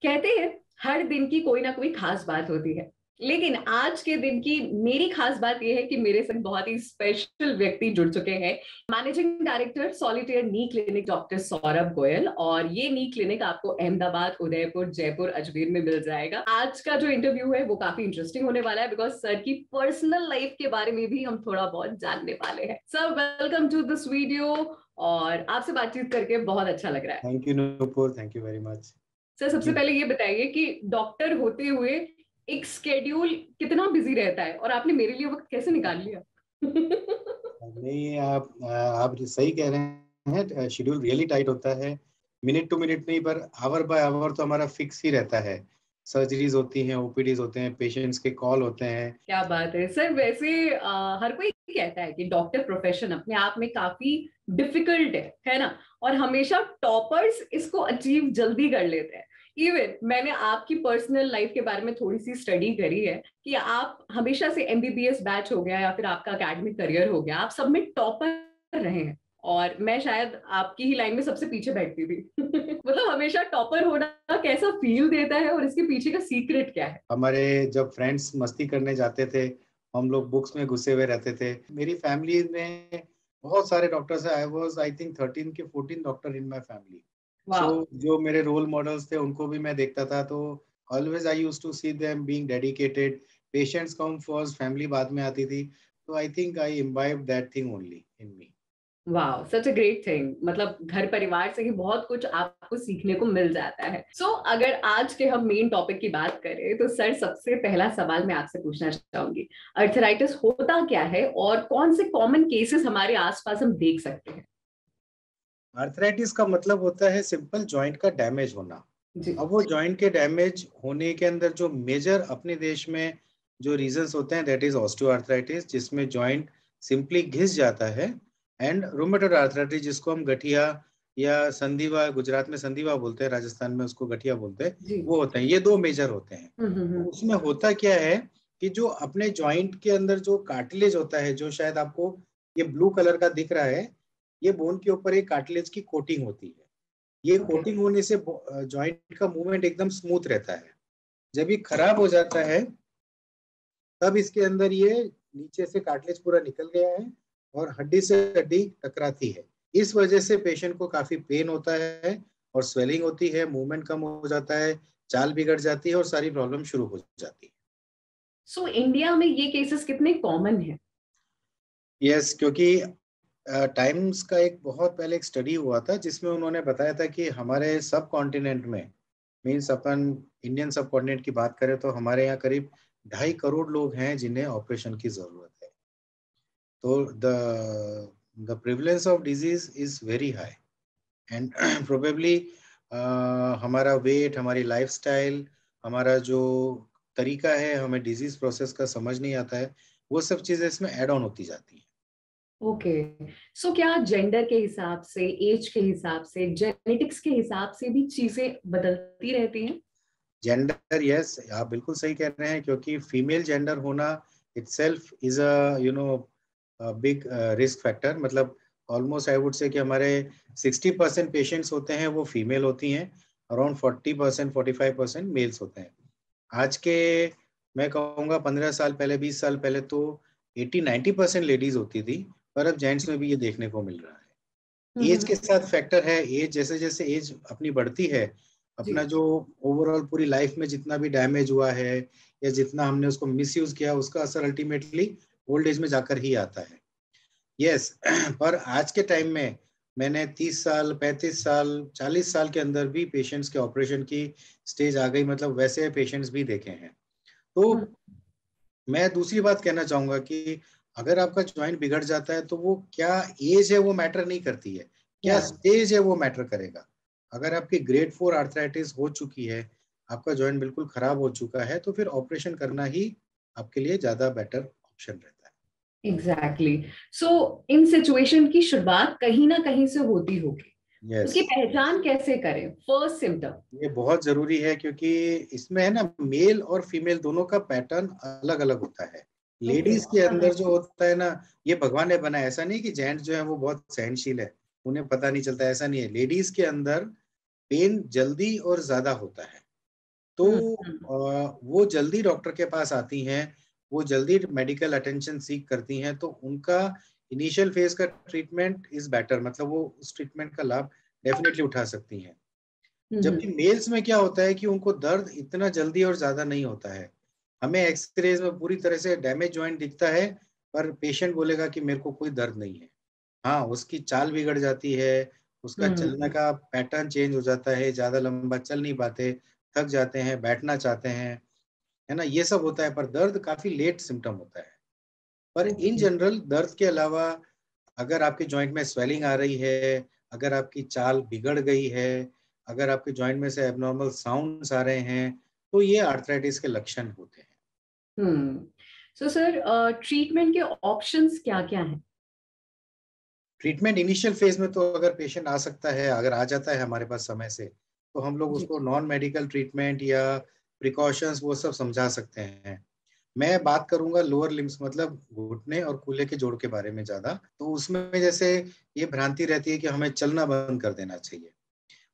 कहते हैं हर दिन की कोई ना कोई खास बात होती है, लेकिन आज के दिन की मेरी खास बात यह है कि मेरे संग बहुत ही स्पेशल व्यक्ति जुड़ चुके हैं। मैनेजिंग डायरेक्टर सॉलिटेयर नी क्लिनिक डॉक्टर सौरभ गोयल। और ये नी क्लिनिक आपको अहमदाबाद, उदयपुर, जयपुर, अजमेर में मिल जाएगा। आज का जो इंटरव्यू है वो काफी इंटरेस्टिंग होने वाला है, बिकॉज सर की पर्सनल लाइफ के बारे में भी हम थोड़ा बहुत जानने वाले हैं। Sir, welcome to this video. और आपसे बातचीत करके बहुत अच्छा लग रहा है। Thank you Nupur, thank you very much. Sir, सबसे पहले ये बताइए कि डॉक्टर होते हुए एक स्केड्यूल कितना बिजी रहता है और आपने मेरे लिए वक्त कैसे निकाल लिया? नहीं, आप सही कह रहे हैं। शेड्यूल रियली टाइट होता है। मिनट टू मिनट नहीं, पर आवर बाय आवर तो हमारा फिक्स ही रहता है। सर्जरीज होती हैं, ओपीडीज होते हैं, पेशेंट्स के कॉल होते हैं। क्या बात है सर। वैसे हर कोई कहता है कि डॉक्टर प्रोफेशन अपने आप में काफी डिफिकल्ट है ना? और हमेशा टॉपर्स इसको अचीव जल्दी कर लेते हैं। इवन मैंने आपकी पर्सनल लाइफ के बारे में थोड़ी सी स्टडी करी है कि आप हमेशा से एमबीबीएस बैच हो गया या फिर आपका एकेडमिक करियर हो गया, आप सब में टॉपर रहे हैं। और मैं शायद आपकी ही लाइन में सबसे पीछे बैठती थी। मतलब हमेशा टॉपर होना कैसा फील देता है और इसके पीछे का सीक्रेट क्या है? हमारे जब फ्रेंड्स मस्ती करने जाते थे, हम लोग बुक्स में घुसे हुए रहते थे। मेरी फैमिली में बहुत सारे डॉक्टर्स हैं। आई थिंक 13 के 14 डॉक्टर इन माय फैमिली। सो वाह। जो मेरे रोल मॉडल्स थे उनको भी मैं देखता था, तो always I used to see them being dedicated. Patients come first, family बाद में आती थी। तो I think I imbibe that thing only in me. वाह, सच अ ग्रेट थिंग। मतलब घर परिवार से ही बहुत कुछ आपको सीखने को मिल जाता है। अगर आज के हम मेन टॉपिक की बात करें तो सर, सबसे पहला सवाल मैं आपसे पूछना चाहूंगी, अर्थराइटिस होता क्या है और कौन से कॉमन केसेस हमारे आसपास हम देख सकते हैं? आर्थराइटिस का मतलब होता है सिंपल जॉइंट का डैमेज होना। जी। अब वो जॉइंट के डैमेज होने के अंदर जो मेजर अपने देश में जो रीजंस होते हैं, दैट इज ऑस्टियोआर्थराइटिस, जिसमें जॉइंट सिंपली घिस जाता है, एंड रूमेटॉइड आर्थराइटिस, जिसको हम गठिया या संधिवा, गुजरात में संधिवा बोलते हैं, राजस्थान में उसको गठिया बोलते हैं, जी। वो होते हैं। ये दो मेजर होते हैं। तो हम्म। उसमें होता क्या है कि जो अपने जॉइंट के अंदर जो कार्टिलेज होता है, जो शायद आपको ये ब्लू कलर का दिख रहा है, ये बोन के ऊपर एक कार्टिलेज की कोटिंग होती है। ये ओके। कोटिंग होने से जॉइंट का मूवमेंट एकदम स्मूथ रहता है। जब ये खराब हो जाता है, तब इसके अंदर ये नीचे से कार्टिलेज पूरा निकल गया है और हड्डी से हड्डी टकराती है। इस वजह से पेशेंट को काफी पेन होता है और स्वेलिंग होती है, मूवमेंट कम हो जाता है, चाल बिगड़ जाती है और सारी प्रॉब्लम शुरू हो जाती है। इंडिया में ये केसेस कितने कॉमन है? यस, क्योंकि टाइम्स का एक बहुत पहले एक स्टडी हुआ था जिसमें उन्होंने बताया था कि हमारे सब कॉन्टिनेंट में, मीन्स अपन इंडियन सब कॉन्टिनेंट की बात करें, तो हमारे यहाँ करीब 2.5 करोड़ लोग हैं जिन्हें ऑपरेशन की जरूरत है। तो the prevalence of disease is very high, and probably हमारा वेट, हमारी लाइफस्टाइल, हमारा जो तरीका है, हमें डिजीज प्रोसेस का समझ नहीं आता है, वो सब चीजें इसमें ऐड ऑन होती जाती हैं। ओके। क्या जेंडर के हिसाब से, एज के हिसाब से, जेनेटिक्स के हिसाब से भी चीजें बदलती रहती हैं? जेंडर, यस, आप बिल्कुल सही कह रहे हैं, क्योंकि फीमेल जेंडर होना itself is a big risk factor. मतलब ऑलमोस्ट आई वुड से कि हमारे 60% पेशेंट्स होते हैं वो फीमेल होती हैं, अराउंड 40%, 45% मेल्स होते हैं। आज के, मैं कहूँगा 15 साल पहले, 20 साल पहले तो 80-90% लेडीज होती थी, पर अब जेंट्स में भी ये देखने को मिल रहा है। एज के हम्म। साथ फैक्टर है। एज जैसे जैसे एज अपनी बढ़ती है, जी। अपना जो ओवरऑल पूरी लाइफ में जितना भी डैमेज हुआ है या जितना हमने उसको मिसयूज किया, उसका असर अल्टीमेटली ओल्ड एज में जाकर ही आता है। यस। पर आज के टाइम में मैंने 30 साल, 35 साल, 40 साल के अंदर भी पेशेंट्स के ऑपरेशन की स्टेज आ गई, मतलब वैसे पेशेंट्स भी देखे हैं। तो हम्म। मैं दूसरी बात कहना चाहूंगा कि अगर आपका ज्वाइंट बिगड़ जाता है तो वो क्या एज है वो मैटर नहीं करती है, क्या या। स्टेज है वो मैटर करेगा। अगर आपकी ग्रेड 4 आर्थराइटिस हो चुकी है, आपका ज्वाइंट बिल्कुल खराब हो चुका है, तो फिर ऑपरेशन करना ही आपके लिए ज्यादा बेटर ऑप्शन रहता एग्जैक्टली। इन सिचुएशन की शुरुआत कहीं ना कहीं से होती होगी। है। यस, उसकी पहचान कैसे करें, फर्स्ट सिम्टम? ये बहुत जरूरी है, क्योंकि इसमें है ना, मेल और फीमेल दोनों का पैटर्न अलग अलग होता है। ओके। लेडीज के अंदर जो होता है ना, ये भगवान ने बनाया। ऐसा नहीं कि जेंट्स जो है वो बहुत सहनशील है, उन्हें पता नहीं चलता, ऐसा नहीं है। लेडीज के अंदर पेन जल्दी और ज्यादा होता है। तो वो जल्दी डॉक्टर के पास आती हैं, वो जल्दी मेडिकल अटेंशन सीख करती हैं, तो उनका इनिशियल फेज का ट्रीटमेंट इज बेटर, मतलब वो उस ट्रीटमेंट का लाभ डेफिनेटली उठा सकती हैं। जबकि मेल्स में क्या होता है कि उनको दर्द इतना जल्दी और ज्यादा नहीं होता है। हमें एक्सरेज में पूरी तरह से डैमेज जॉइंट दिखता है, पर पेशेंट बोलेगा कि मेरे को कोई दर्द नहीं है। हाँ, उसकी चाल बिगड़ जाती है, उसका चलने का पैटर्न चेंज हो जाता है, ज्यादा लंबा चल नहीं पाते, थक जाते हैं, बैठना चाहते हैं, है ना, ये सब होता है। पर दर्द काफी लेट सिम्टम होता है। पर इन जनरल दर्द के अलावा अगर आपके जॉइंट में स्वेलिंग आ रही है, अगर आपकी चाल बिगड़ गई है, अगर आपके जॉइंट में से एबनॉर्मल साउंड्स आ रहे हैं, तो ये आर्थराइटिस के लक्षण होते हैं। सो सर, ट्रीटमेंट के ऑप्शंस क्या क्या हैं? ट्रीटमेंट इनिशियल फेज में तो अगर पेशेंट आ सकता है, अगर आ जाता है हमारे पास समय से, तो हम लोग जी। उसको नॉन मेडिकल ट्रीटमेंट या प्रिकॉशंस वो सब समझा सकते हैं। मैं बात करूंगा लोअर लिम्स, मतलब घुटने और कूल्हे के जोड़ के बारे में ज्यादा। तो उसमें जैसे ये भ्रांति रहती है कि हमें चलना बंद कर देना चाहिए।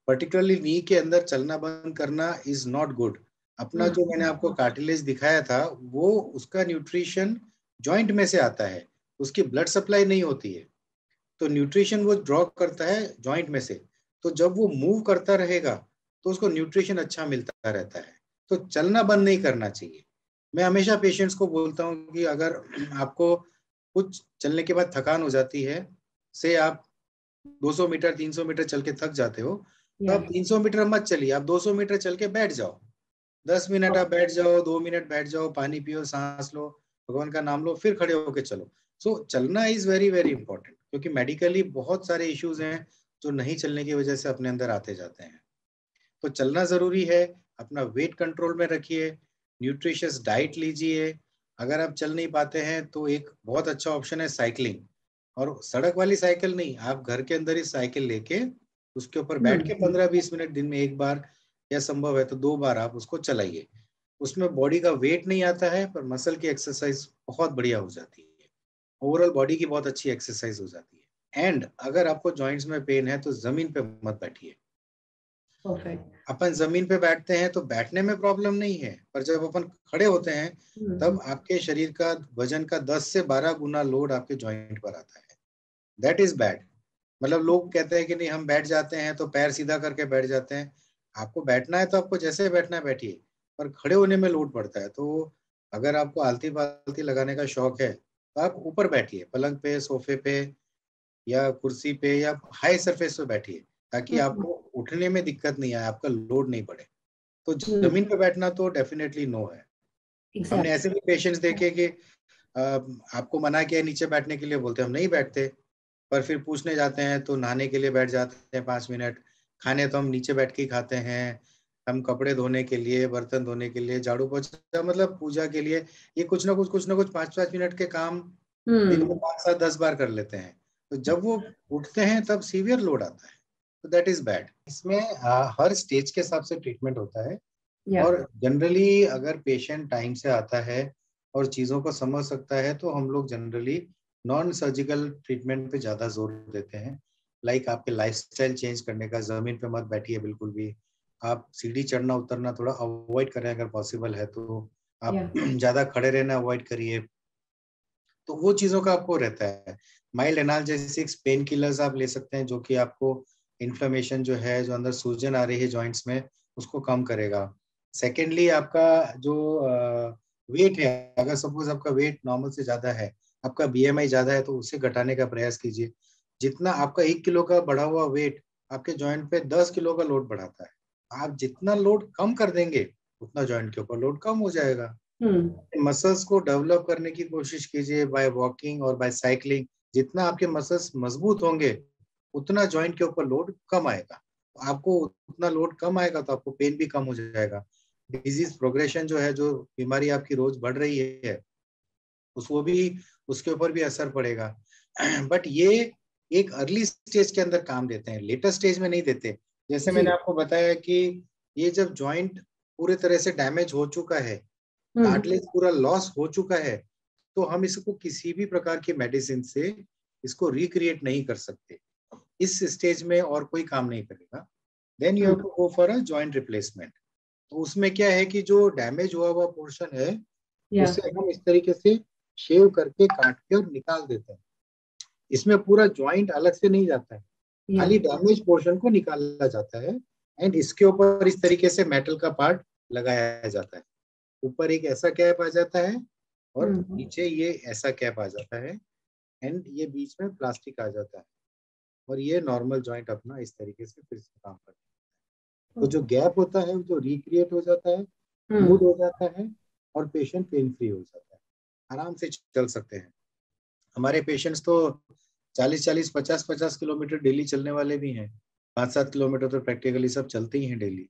पर्टिकुलरली नी के अंदर चलना बंद करना इज नॉट गुड। अपना जो मैंने आपको कार्टिलेज दिखाया था, वो उसका न्यूट्रिशन जॉइंट में से आता है, उसकी ब्लड सप्लाई नहीं होती है। तो न्यूट्रिशन वो ड्रॉ करता है जॉइंट में से। तो जब वो मूव करता रहेगा तो उसको न्यूट्रिशन अच्छा मिलता रहता है। तो चलना बंद नहीं करना चाहिए। मैं हमेशा पेशेंट्स को बोलता हूँ कि अगर आपको कुछ चलने के बाद थकान हो जाती है, से आप 200 मीटर 300 मीटर चल के थक जाते हो, तो आप 300 मीटर मत चलिए, आप 200 मीटर चल के बैठ जाओ। 10 मिनट आप बैठ जाओ, 2 मिनट बैठ जाओ, पानी पियो, सांस लो, भगवान का नाम लो, फिर खड़े होके चलो। सो चलना इज वेरी वेरी इंपॉर्टेंट, क्योंकि मेडिकली बहुत सारे इश्यूज हैं जो नहीं चलने की वजह से अपने अंदर आते जाते हैं। तो चलना जरूरी है। अपना वेट कंट्रोल में रखिए, न्यूट्रिशियस डाइट लीजिए। अगर आप चल नहीं पाते हैं तो एक बहुत अच्छा ऑप्शन है साइकिलिंग। और सड़क वाली साइकिल नहीं, आप घर के अंदर ही साइकिल लेके उसके ऊपर बैठ के 15-20 मिनट दिन में एक बार, या संभव है तो 2 बार आप उसको चलाइए। उसमें बॉडी का वेट नहीं आता है, पर मसल की एक्सरसाइज बहुत बढ़िया हो जाती है। ओवरऑल बॉडी की बहुत अच्छी एक्सरसाइज हो जाती है। एंड अगर आपको जॉइंट्स में पेन है तो जमीन पे मत बैठिए। परफेक्ट। अपन जमीन पे बैठते हैं तो बैठने में प्रॉब्लम नहीं है, पर जब अपन खड़े होते हैं तब आपके शरीर का वजन का 10 से 12 गुना लोड आपके जॉइंट पर आता है। That is bad. मतलब लोग कहते हैं कि नहीं हम बैठ जाते हैं तो पैर सीधा करके बैठ जाते हैं। आपको बैठना है तो आपको जैसे बैठना है बैठिए, पर खड़े होने में लोड पड़ता है। तो अगर आपको आलती पालती लगाने का शौक है तो आप ऊपर बैठिए, पलंग पे, सोफे पे, या कुर्सी पे, या हाई सरफेस पे बैठिए, ताकि आपको उठने में दिक्कत नहीं आए, आपका लोड नहीं बढ़े। तो जमीन पे बैठना तो डेफिनेटली नो है। हमने ऐसे भी पेशेंट्स देखे कि आपको मना किया है नीचे बैठने के लिए, बोलते हम नहीं बैठते, पर फिर पूछने जाते हैं तो नहाने के लिए बैठ जाते हैं 5 मिनट, खाने तो हम नीचे बैठ के ही खाते हैं, हम कपड़े धोने के लिए, बर्तन धोने के लिए, झाड़ू पोछा, मतलब पूजा के लिए, ये कुछ ना कुछ 5-5 मिनट के काम दिन में 5-7-10 बार कर लेते हैं। तो जब वो उठते हैं तब सीवियर लोड आता है। तो दैट इज बैड। इसमें हर स्टेज के हिसाब से ट्रीटमेंट होता है। और जनरली अगर पेशेंट टाइम से आता है और चीज़ों को समझ सकता है, तो हम लोग जनरली नॉन सर्जिकल ट्रीटमेंट पे ज़्यादा जोर देते हैं। लाइक आपके लाइफस्टाइल चेंज करने का, ज़मीन पे मत बैठिए बिल्कुल भी, आप सीढ़ी चढ़ना उतरना थोड़ा अवॉइड करें अगर पॉसिबल है तो, आप ज़्यादा खड़े रहना अवॉइड करिए। तो वो चीज़ों का आपको रहता है। माइल्ड एनाल्जेसिक्स, पेन किलर्स आप ले सकते हैं, जो कि आपको इन्फ्लेमेशन जो है, जो अंदर सूजन आ रही है जॉइंट्स में, उसको कम करेगा। सेकेंडली आपका जो वेट है, अगर सपोज आपका वेट नॉर्मल से ज्यादा है, आपका बीएमआई ज्यादा है, तो उसे घटाने का प्रयास कीजिए। जितना आपका 1 किलो का बढ़ा हुआ वेट आपके जॉइंट पे 10 किलो का लोड बढ़ाता है। आप जितना लोड कम कर देंगे उतना जॉइंट के ऊपर लोड कम हो जाएगा। मसल्स को डेवलप करने की कोशिश कीजिए बाय वॉकिंग और बाय साइकिलिंग। जितना आपके मसल्स मजबूत होंगे उतना जॉइंट के ऊपर लोड कम आएगा। आपको उतना लोड कम आएगा तो आपको पेन भी कम हो जाएगा। डिजीज प्रोग्रेशन जो है, जो बीमारी आपकी रोज बढ़ रही है, उसको भी, उसके ऊपर भी असर पड़ेगा। बट ये एक अर्ली स्टेज के अंदर काम देते हैं, लेटर स्टेज में नहीं देते। जैसे मैंने आपको बताया कि ये जब जॉइंट पूरे तरह से डैमेज हो चुका है, कार्टिलेज पूरा लॉस हो चुका है, तो हम इसको किसी भी प्रकार की मेडिसिन से इसको रिक्रिएट नहीं कर सकते। इस स्टेज में और कोई काम नहीं करेगा। Then you have to go for a joint replacement. तो उसमें क्या है कि जो डैमेज हुआ हुआ पोर्शन है या उसे हम इस तरीके से शेव करके काट के और निकाल देते हैं। इसमें पूरा जॉइंट अलग से नहीं जाता है, या खाली डैमेज पोर्शन को निकाला जाता है। एंड इसके ऊपर इस तरीके से मेटल का पार्ट लगाया जाता है। ऊपर एक ऐसा कैप आ जाता है और नीचे ये ऐसा कैप आ जाता है। एंड ये बीच में प्लास्टिक आ जाता है और ये नॉर्मल जॉइंट अपना इस तरीके से फिर से काम करता है। तो जो गैप होता है जो रिक्रिएट हो जाता है, स्मूथ हो जाता है और पेशेंट पेन फ्री हो जाता है, आराम से चल सकते हैं। हमारे पेशेंट्स तो 40-40, 50-50 किलोमीटर डेली चलने वाले भी हैं। 5-7 किलोमीटर तो प्रैक्टिकली सब चलते ही हैं डेली।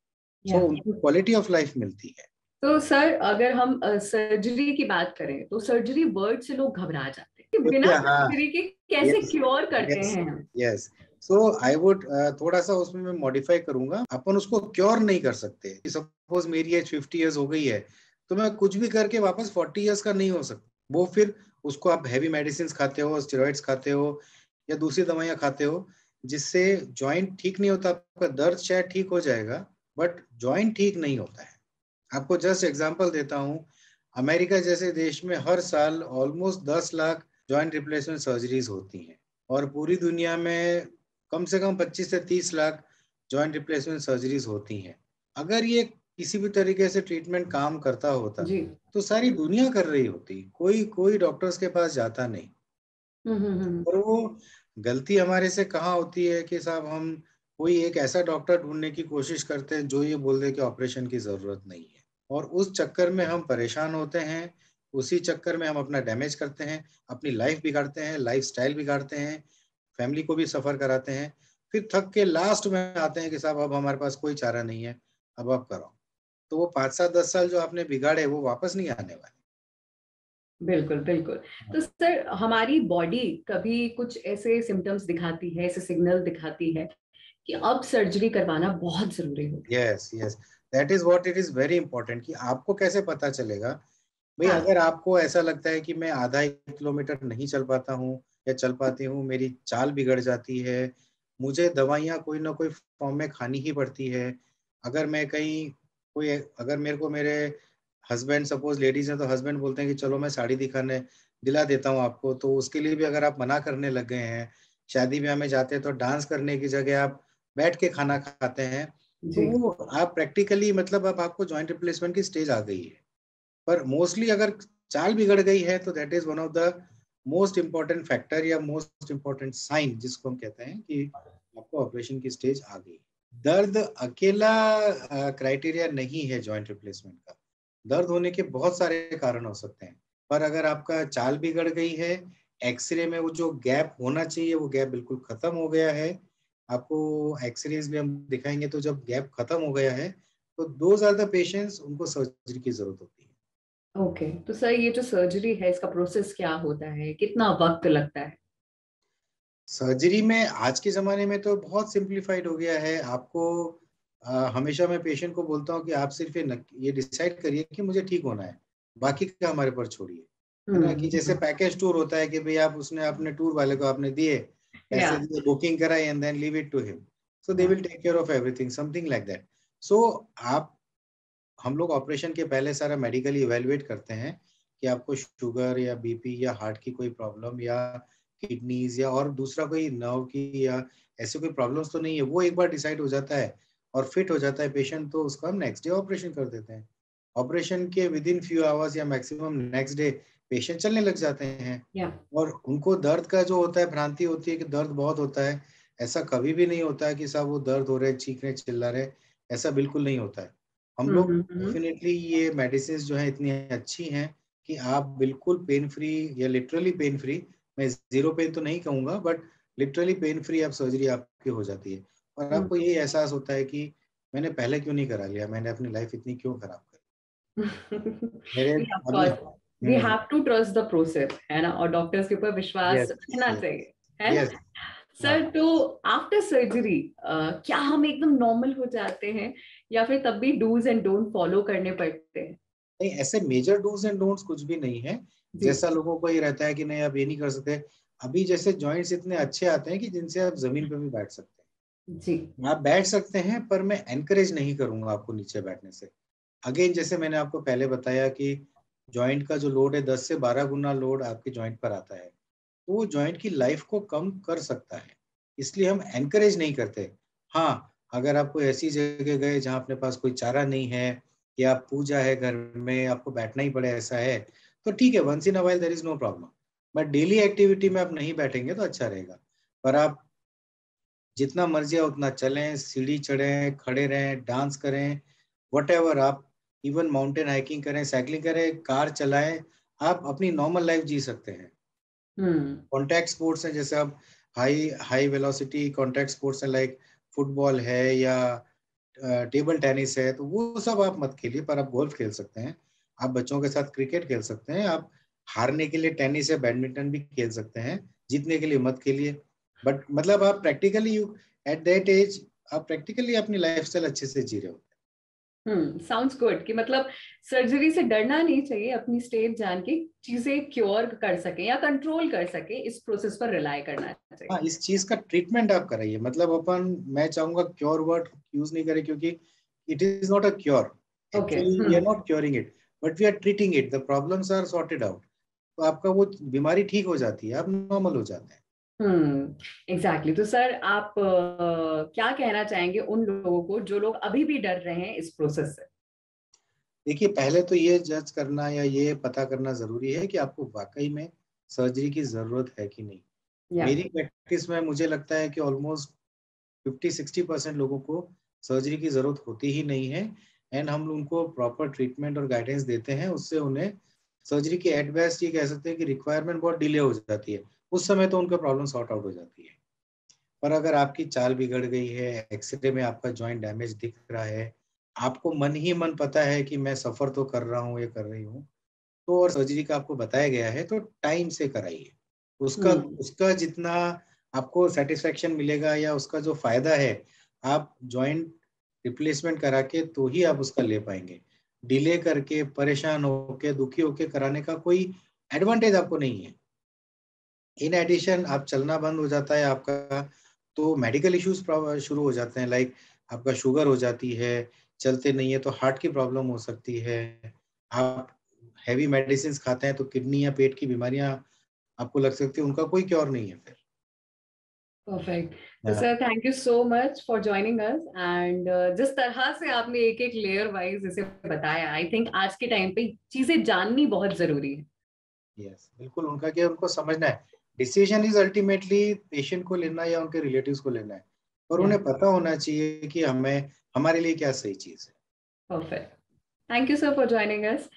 सो या उनको क्वालिटी ऑफ लाइफ मिलती है। तो सर अगर हम सर्जरी की बात करें तो सर्जरी वर्ड से लोग घबरा जाते हैं कि तो बिना क्या, हाँ, सर्जरी के कैसे यस, क्योर करते यस, हैं हम। यस। सो आई वुड थोड़ा सा उसमें मैं मॉडिफाई करूंगा। अपन उसको क्योर नहीं कर सकते। सपोज मेरी एज 50 ईयर्स हो गई है तो मैं कुछ भी करके वापस 40 ईयर्स का नहीं हो सकता। वो फिर उसको आप हैवी मेडिसिन खाते हो, स्टेरॉइड्स खाते हो या दूसरी दवाइयां खाते हो जिससे जॉइंट ठीक नहीं होता। आपका दर्द शायद ठीक हो जाएगा बट जॉइंट ठीक नहीं होता है। आपको जस्ट एग्जांपल देता हूँ। अमेरिका जैसे देश में हर साल almost 10 lakh joint replacement surgeries होती हैं और पूरी दुनिया में कम से कम 25 से 30 लाख जॉइंट रिप्लेसमेंट सर्जरीज होती हैं। अगर ये किसी भी तरीके से ट्रीटमेंट काम करता होता जी। तो सारी दुनिया कर रही होती, कोई कोई डॉक्टर्स के पास जाता नहीं। हम्म। और वो गलती हमारे से कहाँ होती है कि साहब हम कोई एक ऐसा डॉक्टर ढूंढने की कोशिश करते हैं जो ये बोल दे कि ऑपरेशन की जरूरत नहीं है और उस चक्कर में हम परेशान होते हैं। उसी चक्कर में हम अपना डैमेज करते हैं, अपनी लाइफ बिगाड़ते हैं, लाइफ स्टाइल बिगाड़ते हैं, फैमिली को भी सफर कराते हैं। फिर थक के लास्ट में आते हैं कि साहब अब हमारे पास कोई चारा नहीं है, अब आप करो। तो वो 5-7-10 साल जो आपने बिगाड़े वो वापस नहीं आने वाले। बिल्कुल बिल्कुल। तो सर हमारी बॉडी कभी कुछ ऐसे सिम्टम्स दिखाती है, ऐसे सिग्नल दिखाती है कि अब सर्जरी करवाना बहुत जरूरी हो गया। Yes, yes, that is what it is very important कि आपको कैसे पता चलेगा। भाई हाँ अगर आपको ऐसा लगता है कि मैं आधा 1 किलोमीटर नहीं चल पाता हूँ या चल पाती हूँ, मेरी चाल बिगड़ जाती है, मुझे दवाइयाँ कोई ना कोई फॉर्म में खानी ही पड़ती है। अगर मैं कहीं कोई अगर मेरे को मेरे हस्बैंड, सपोज लेडीज हैं तो हस्बैंड बोलते हैं कि चलो मैं साड़ी दिखाने दिला देता हूँ आपको, तो उसके लिए भी अगर आप मना करने लग गए हैं, शादी ब्याह में जाते हैं तो डांस करने की जगह आप बैठ के खाना खाते हैं, तो जी। वो आप प्रैक्टिकली मतलब अब आपको जॉइंट रिप्लेसमेंट की स्टेज आ गई है। पर मोस्टली अगर चाल बिगड़ गई है तो that is one of the most important factor या मोस्ट इम्पोर्टेंट साइन जिसको हम कहते हैं कि आपको ऑपरेशन की स्टेज आ गई। दर्द अकेला क्राइटेरिया नहीं है जॉइंट रिप्लेसमेंट का। दर्द होने के बहुत सारे कारण हो सकते हैं, पर अगर आपका चाल बिगड़ गई है, एक्सरे में वो जो गैप होना चाहिए वो गैप बिल्कुल खत्म हो गया है, आपको एक्सरेज में हम दिखाएंगे तो जब गैप खत्म हो गया है तो दोज आर द पेशेंट्स उनको सर्जरी की जरूरत होती है। ओके, तो सर ये जो सर्जरी है इसका प्रोसेस क्या होता है, कितना वक्त लगता है। सर्जरी में आज के ज़माने में तो बहुत सिंप्लीफाइड हो गया है। आपको हमेशा मैं पेशेंट को बोलता हूँ कि आप सिर्फ ये डिसाइड करिए कि मुझे ठीक होना है, बाकी का हमारे पर छोड़िए। है ना, कि जैसे पैकेज टूर होता है कि भाई आप उसने अपने टूर वाले को आपने दिए, या पैसे दिए, बुकिंग कराई and then leave it to him, so they yeah will take care of everything, something like that. So आप हम लोग ऑपरेशन के पहले सारा मेडिकली इवेलुएट करते हैं कि आपको शुगर या बीपी या हार्ट की कोई प्रॉब्लम या किडनीज या और दूसरा कोई नर्व की या ऐसे कोई प्रॉब्लम्स तो नहीं है। वो एक बार डिसाइड हो जाता है और फिट हो जाता है पेशेंट, तो उसका हम नेक्स्ट डे ऑपरेशन कर देते हैं। ऑपरेशन के विद इन फ्यू आवर्स या मैक्सिमम नेक्स्ट डे पेशेंट चलने लग जाते हैं। या और उनको दर्द का जो होता है, भ्रांति होती है कि दर्द बहुत होता है। ऐसा कभी भी नहीं होता है कि साहब वो दर्द हो रहे, चीख रहे, चिल्ला रहे, ऐसा बिल्कुल नहीं होता है। हम लोग हम्म। डेफिनेटली ये मेडिसिन जो है इतनी अच्छी हैं कि आप बिल्कुल पेन फ्री या लिटरली पेन फ्री, मैं जीरो पेन तो नहीं कहूंगा बट लिटरली पेन फ्री आप सर्जरी आपकी हो जाती है। और आपको ये एहसास होता है कि मैंने पहले क्यों नहीं करा लिया, मैंने अपनी लाइफ इतनी क्यों खराब करी। मेरे ऑफ अभी course we have to trust the process, है ना, और डॉक्टर्स के ऊपर विश्वास यस, रखना चाहिए, है ना। यस, हाँ। सर तो आफ्टर सर्जरी क्या हम एकदम नॉर्मल हो जाते हैं या फिर तब भी डूज एंड डोंट फॉलो करने पड़ते हैं। नहीं, ऐसे मेजर डूज एंड डोंट्स कुछ भी नहीं है। जी जैसा लोगों को ये रहता है कि नहीं आप ये नहीं कर सकते, अभी जैसे जॉइंट्स इतने अच्छे आते हैं कि जिनसे आप जमीन पे भी बैठ सकते जी। हैं। आप बैठ सकते हैं पर मैं एनकरेज नहीं करूंगा आपको नीचे बैठने से। अगेन जैसे मैंने आपको पहले बताया कि जॉइंट का जो लोड है 10 से 12 गुना लोड आपके जॉइंट पर आता है, तो वो जॉइंट की लाइफ को कम कर सकता है, इसलिए हम एनकरेज नहीं करते। हाँ, अगर आप कोई ऐसी जगह गए जहाँ अपने पास कोई चारा नहीं है, या पूजा है घर में, आपको बैठना ही पड़े ऐसा है, तो ठीक है, once in a while there is no problem. But daily activity में आप नहीं बैठेंगे तो अच्छा रहेगा। पर आप जितना मर्जी है उतना चलें, सीढ़ी चढ़ें, खड़े रहें, डांस करें, व्हाटएवर, आप इवन माउंटेन हाइकिंग करें, साइकिलिंग करें, कार चलाएं, आप अपनी नॉर्मल लाइफ जी सकते हैं। कॉन्टैक्ट स्पोर्ट्स हैं, जैसे आप high high velocity contact sports हैं, लाइक फुटबॉल है या टेबल टेनिस है, तो वो सब आप मत खेलिए, पर आप गोल्फ खेल सकते हैं, आप बच्चों के साथ क्रिकेट खेल सकते हैं, आप हारने के लिए टेनिस या बैडमिंटन भी खेल सकते हैं, जीतने के लिए मत खेलिए। बट मतलब आप practically you at that age आप प्रैक्टिकली अपनी लाइफस्टाइल अच्छे से जी रहे हो। साउंड्स गुड कि मतलब सर्जरी से डरना नहीं चाहिए, अपनी स्टेज जान के चीजें क्योर कर सके या कंट्रोल कर सके, इस प्रोसेस पर रिलाई करना चाहिए। हाँ, इस चीज का ट्रीटमेंट आप कराइए, मतलब अपन, मैं चाहूंगा क्योर वर्ड यूज नहीं करें, क्योंकि it is not a cure, okay. Actually we are not curing it, but we are treating it, the problems are sorted out, तो आपका वो बीमारी ठीक हो जाती है, आप नॉर्मल हो जाते हैं। एग्जैक्टली। तो सर आप क्या कहना चाहेंगे उन लोगों को जो लोग अभी भी डर रहे हैं इस प्रोसेस से? देखिए, पहले तो ये जज करना या ये पता करना जरूरी है कि आपको वाकई में सर्जरी की जरूरत है कि नहीं। या मेरी प्रैक्टिस में मुझे लगता है कि ऑलमोस्ट 50-60% लोगों को सर्जरी की जरूरत होती ही नहीं है, एंड हम उनको प्रॉपर ट्रीटमेंट और गाइडेंस देते हैं, उससे उन्हें सर्जरी की एट बेस्ट ये कह सकते हैं कि रिक्वायरमेंट बहुत डिले हो जाती है, उस समय तो उनका प्रॉब्लम सॉर्ट आउट हो जाती है। पर अगर आपकी चाल बिगड़ गई है, एक्सरे में आपका जॉइंट डैमेज दिख रहा है, आपको मन ही मन पता है कि मैं सफर तो कर रहा हूँ, ये कर रही हूँ, तो और सर्जरी का आपको बताया गया है, तो टाइम से कराइए। उसका हम्म उसका जितना आपको सेटिस्फेक्शन मिलेगा या उसका जो फायदा है, आप जॉइंट रिप्लेसमेंट करा के तो ही आप उसका ले पाएंगे। डिले करके, परेशान होके, दुखी होके कराने का कोई एडवांटेज आपको नहीं है। इन एडिशन आप चलना बंद हो जाता है आपका, तो मेडिकल इश्यूज शुरू हो जाते हैं, लाइक आपका शुगर हो जाती है, चलते नहीं है तो हार्ट की प्रॉब्लम हो सकती है, आप हैवी मेडिसिन खाते हैं तो किडनी या पेट की बीमारियां आपको लग सकती है, उनका कोई क्योर नहीं है फिर। परफेक्ट। तो हाँ, sir thank you so much for joining us, and जिस तरह से आपने एक एक लेयर वाइज इसे बताया, आई थिंक आज के टाइम पे चीजें जाननी बहुत जरूरी है। यस, बिल्कुल, उनका क्या, उनको समझना है, डिसीजन इज अल्टीमेटली पेशेंट को लेना है या उनके रिलेटिव्स को लेना है, और या उन्हें पता होना चाहिए कि हमें, हमारे लिए क्या सही चीज है। Perfect. Thank you sir for joining us.